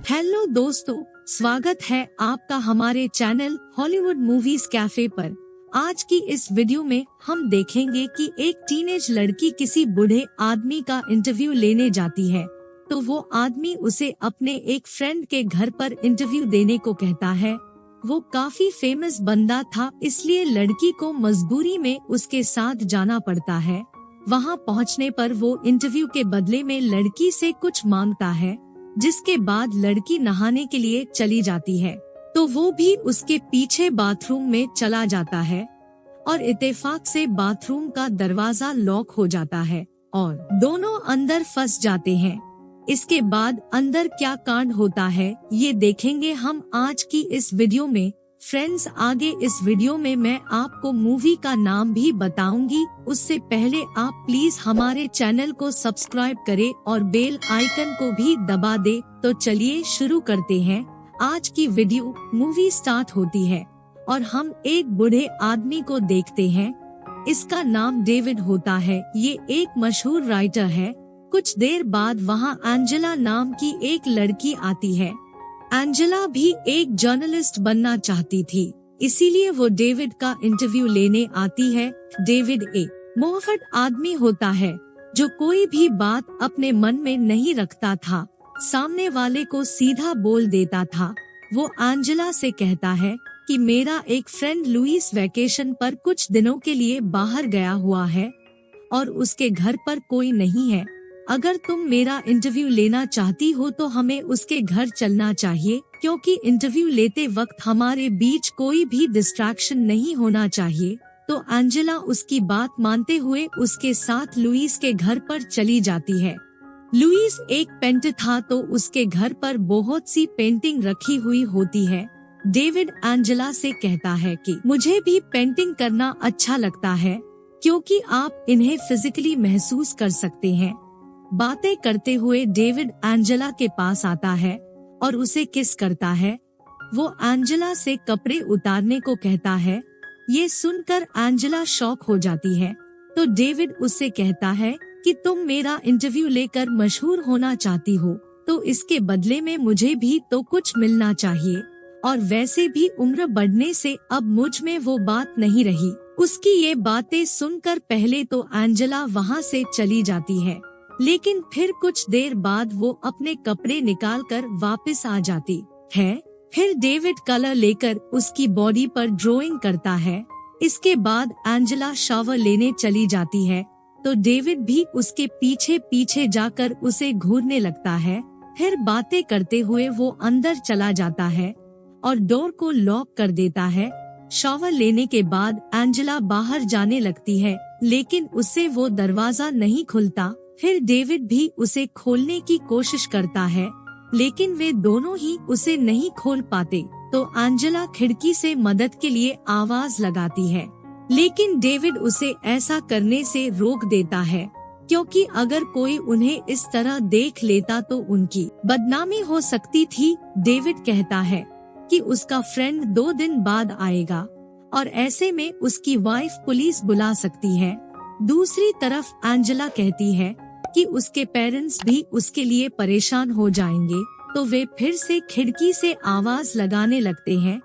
Hello दोस्तों, स्वागत है आपका हमारे चैनल हॉलीवुड मूवीज कैफे पर। आज की इस वीडियो में हम देखेंगे कि एक टीनेज लड़की किसी बूढ़े आदमी का इंटरव्यू लेने जाती है, तो वो आदमी उसे अपने एक फ्रेंड के घर पर इंटरव्यू देने को कहता है। वो काफी फेमस बंदा था, इसलिए लड़की को मजबूरी में उसके साथ जाना पड़ता है। वहाँ पहुँचने पर वो इंटरव्यू के बदले में लड़की से कुछ मांगता है, जिसके बाद लड़की नहाने के लिए चली जाती है, तो वो भी उसके पीछे बाथरूम में चला जाता है और इत्तेफाक से बाथरूम का दरवाजा लॉक हो जाता है और दोनों अंदर फंस जाते हैं। इसके बाद अंदर क्या कांड होता है ये देखेंगे हम आज की इस वीडियो में। फ्रेंड्स, आगे इस वीडियो में मैं आपको मूवी का नाम भी बताऊंगी, उससे पहले आप प्लीज हमारे चैनल को सब्सक्राइब करें और बेल आइकन को भी दबा दे। तो चलिए शुरू करते हैं आज की वीडियो। मूवी स्टार्ट होती है और हम एक बूढ़े आदमी को देखते हैं। इसका नाम डेविड होता है। ये एक मशहूर राइटर है। कुछ देर बाद वहाँ एंजेला नाम की एक लड़की आती है। एंजेला भी एक जर्नलिस्ट बनना चाहती थी, इसीलिए वो डेविड का इंटरव्यू लेने आती है। डेविड एक मोहफट आदमी होता है जो कोई भी बात अपने मन में नहीं रखता था, सामने वाले को सीधा बोल देता था। वो एंजेला से कहता है कि मेरा एक फ्रेंड लुइस वैकेशन पर कुछ दिनों के लिए बाहर गया हुआ है और उसके घर पर कोई नहीं है। अगर तुम मेरा इंटरव्यू लेना चाहती हो तो हमें उसके घर चलना चाहिए, क्योंकि इंटरव्यू लेते वक्त हमारे बीच कोई भी डिस्ट्रैक्शन नहीं होना चाहिए। तो एंजेला उसकी बात मानते हुए उसके साथ लुइस के घर पर चली जाती है। लुइस एक पेंटर था, तो उसके घर पर बहुत सी पेंटिंग रखी हुई होती है। डेविड एंजेला से कहता है कि मुझे भी पेंटिंग करना अच्छा लगता है, क्योंकि आप इन्हें फिजिकली महसूस कर सकते हैं। बातें करते हुए डेविड एंजेला के पास आता है और उसे किस करता है। वो एंजेला से कपड़े उतारने को कहता है। ये सुनकर एंजेला शॉक हो जाती है, तो डेविड उससे कहता है कि तुम मेरा इंटरव्यू लेकर मशहूर होना चाहती हो, तो इसके बदले में मुझे भी तो कुछ मिलना चाहिए, और वैसे भी उम्र बढ़ने से अब मुझ में वो बात नहीं रही। उसकी ये बातें सुनकर पहले तो एंजेला वहाँ से चली जाती है, लेकिन फिर कुछ देर बाद वो अपने कपड़े निकालकर वापस आ जाती है। फिर डेविड कलर लेकर उसकी बॉडी पर ड्राइंग करता है। इसके बाद एंजेला शावर लेने चली जाती है, तो डेविड भी उसके पीछे पीछे जाकर उसे घूरने लगता है। फिर बातें करते हुए वो अंदर चला जाता है और डोर को लॉक कर देता है। शावर लेने के बाद एंजेला बाहर जाने लगती है, लेकिन उससे वो दरवाजा नहीं खुलता। फिर डेविड भी उसे खोलने की कोशिश करता है, लेकिन वे दोनों ही उसे नहीं खोल पाते। तो एंजेला खिड़की से मदद के लिए आवाज लगाती है, लेकिन डेविड उसे ऐसा करने से रोक देता है, क्योंकि अगर कोई उन्हें इस तरह देख लेता तो उनकी बदनामी हो सकती थी। डेविड कहता है कि उसका फ्रेंड 2 दिन बाद आएगा और ऐसे में उसकी वाइफ पुलिस बुला सकती है। दूसरी तरफ एंजेला कहती है कि उसके पेरेंट्स भी उसके लिए परेशान हो जाएंगे, तो वे फिर से खिड़की से आवाज लगाने लगते हैं,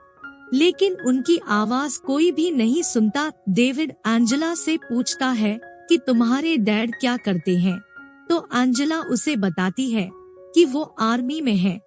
लेकिन उनकी आवाज कोई भी नहीं सुनता। डेविड एंजेला से पूछता है कि तुम्हारे डैड क्या करते हैं, तो एंजेला उसे बताती है कि वो आर्मी में है।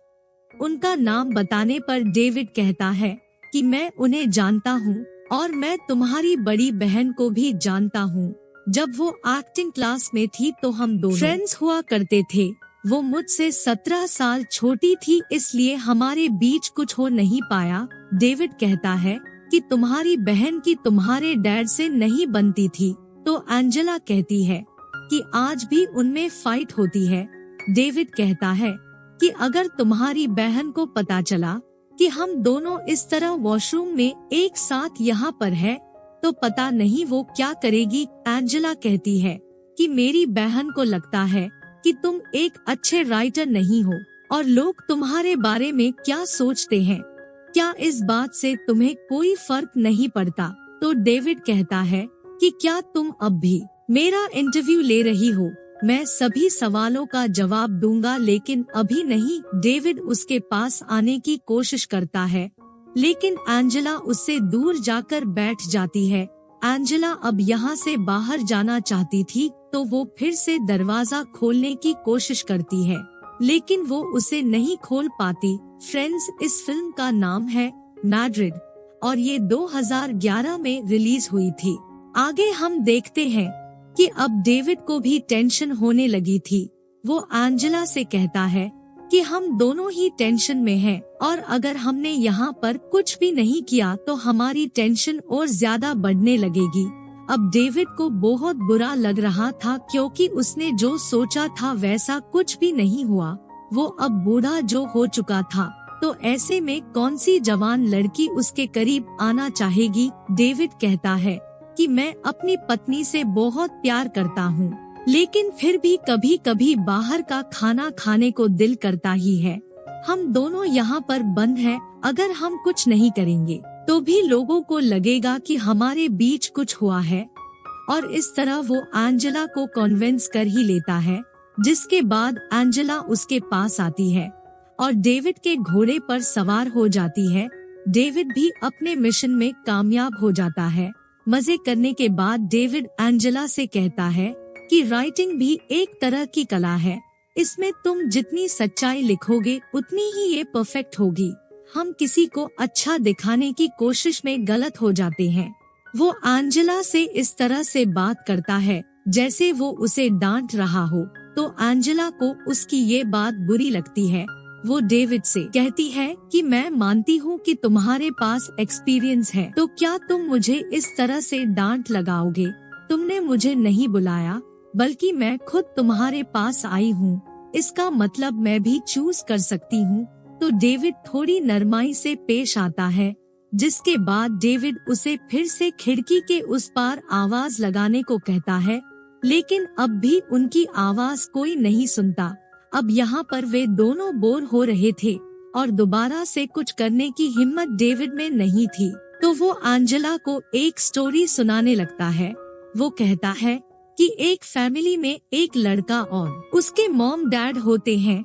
उनका नाम बताने पर डेविड कहता है कि मैं उन्हें जानता हूँ और मैं तुम्हारी बड़ी बहन को भी जानता हूँ। जब वो एक्टिंग क्लास में थी तो हम दोनों फ्रेंड्स हुआ करते थे। वो मुझसे 17 साल छोटी थी, इसलिए हमारे बीच कुछ हो नहीं पाया। डेविड कहता है कि तुम्हारी बहन की तुम्हारे डैड से नहीं बनती थी, तो एंजेला कहती है कि आज भी उनमें फाइट होती है। डेविड कहता है कि अगर तुम्हारी बहन को पता चला कि हम दोनों इस तरह वॉशरूम में एक साथ यहाँ पर है, तो पता नहीं वो क्या करेगी। एंजेला कहती है कि मेरी बहन को लगता है कि तुम एक अच्छे राइटर नहीं हो और लोग तुम्हारे बारे में क्या सोचते हैं। क्या इस बात से तुम्हें कोई फर्क नहीं पड़ता? तो डेविड कहता है कि क्या तुम अब भी मेरा इंटरव्यू ले रही हो? मैं सभी सवालों का जवाब दूंगा, लेकिन अभी नहीं। डेविड उसके पास आने की कोशिश करता है, लेकिन एंजेला उससे दूर जाकर बैठ जाती है। एंजेला अब यहाँ से बाहर जाना चाहती थी, तो वो फिर से दरवाजा खोलने की कोशिश करती है, लेकिन वो उसे नहीं खोल पाती। फ्रेंड्स, इस फिल्म का नाम है मैड्रिड और ये 2011 में रिलीज हुई थी। आगे हम देखते हैं कि अब डेविड को भी टेंशन होने लगी थी। वो एंजेला से कहता है कि हम दोनों ही टेंशन में हैं और अगर हमने यहाँ पर कुछ भी नहीं किया तो हमारी टेंशन और ज्यादा बढ़ने लगेगी। अब डेविड को बहुत बुरा लग रहा था, क्योंकि उसने जो सोचा था वैसा कुछ भी नहीं हुआ। वो अब बूढ़ा जो हो चुका था, तो ऐसे में कौन सी जवान लड़की उसके करीब आना चाहेगी। डेविड कहता है कि मैं अपनी पत्नी से बहुत प्यार करता हूँ, लेकिन फिर भी कभी कभी बाहर का खाना खाने को दिल करता ही है। हम दोनों यहाँ पर बंद हैं, अगर हम कुछ नहीं करेंगे तो भी लोगों को लगेगा कि हमारे बीच कुछ हुआ है। और इस तरह वो एंजेला को कन्विंस कर ही लेता है, जिसके बाद एंजेला उसके पास आती है और डेविड के घोड़े पर सवार हो जाती है। डेविड भी अपने मिशन में कामयाब हो जाता है। मजे करने के बाद डेविड एंजेला से कहता है कि राइटिंग भी एक तरह की कला है, इसमें तुम जितनी सच्चाई लिखोगे उतनी ही ये परफेक्ट होगी। हम किसी को अच्छा दिखाने की कोशिश में गलत हो जाते हैं। वो एंजेला से इस तरह से बात करता है जैसे वो उसे डांट रहा हो, तो एंजेला को उसकी ये बात बुरी लगती है। वो डेविड से कहती है कि मैं मानती हूँ कि तुम्हारे पास एक्सपीरियंस है, तो क्या तुम मुझे इस तरह से डांट लगाओगे? तुमने मुझे नहीं बुलाया, बल्कि मैं खुद तुम्हारे पास आई हूँ। इसका मतलब मैं भी चूज कर सकती हूँ। तो डेविड थोड़ी नरमाई से पेश आता है, जिसके बाद डेविड उसे फिर से खिड़की के उस पार आवाज लगाने को कहता है, लेकिन अब भी उनकी आवाज कोई नहीं सुनता। अब यहाँ पर वे दोनों बोर हो रहे थे और दोबारा से कुछ करने की हिम्मत डेविड में नहीं थी, तो वो एंजेला को एक स्टोरी सुनाने लगता है। वो कहता है कि एक फैमिली में एक लड़का और उसके मॉम डैड होते हैं।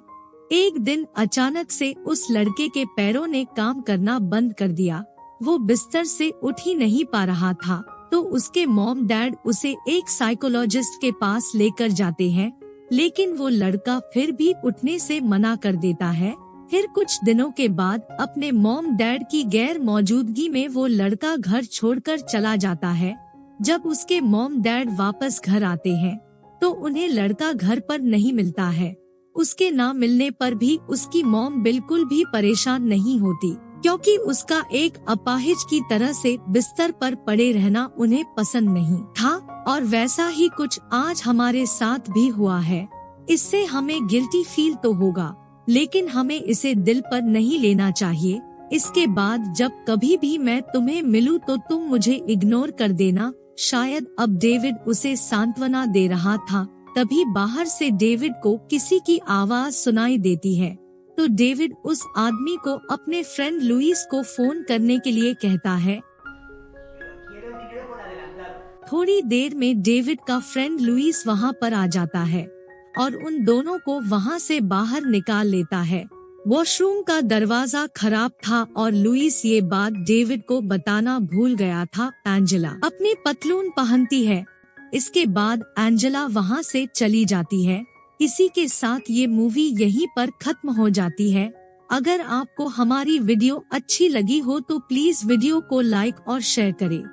एक दिन अचानक से उस लड़के के पैरों ने काम करना बंद कर दिया। वो बिस्तर से उठ ही नहीं पा रहा था, तो उसके मॉम डैड उसे एक साइकोलॉजिस्ट के पास लेकर जाते हैं, लेकिन वो लड़का फिर भी उठने से मना कर देता है। फिर कुछ दिनों के बाद अपने मॉम डैड की गैर मौजूदगी में वो लड़का घर छोड़कर चला जाता है। जब उसके मॉम डैड वापस घर आते हैं, तो उन्हें लड़का घर पर नहीं मिलता है। उसके ना मिलने पर भी उसकी मॉम बिल्कुल भी परेशान नहीं होती, क्योंकि उसका एक अपाहिज की तरह से बिस्तर पर पड़े रहना उन्हें पसंद नहीं था। और वैसा ही कुछ आज हमारे साथ भी हुआ है। इससे हमें गिल्टी फील तो होगा, लेकिन हमें इसे दिल पर नहीं लेना चाहिए। इसके बाद जब कभी भी मैं तुम्हें मिलूं तो तुम मुझे इग्नोर कर देना। शायद अब डेविड उसे सांत्वना दे रहा था, तभी बाहर से डेविड को किसी की आवाज सुनाई देती है। तो डेविड उस आदमी को अपने फ्रेंड लुइस को फोन करने के लिए कहता है। थोड़ी देर में डेविड का फ्रेंड लुइस वहां पर आ जाता है और उन दोनों को वहां से बाहर निकाल लेता है। वॉशरूम का दरवाजा खराब था और लुइस ये बात डेविड को बताना भूल गया था। एंजेला अपनी पतलून पहनती है। इसके बाद एंजेला वहां से चली जाती है। इसी के साथ ये मूवी यहीं पर खत्म हो जाती है। अगर आपको हमारी वीडियो अच्छी लगी हो तो प्लीज वीडियो को लाइक और शेयर करें।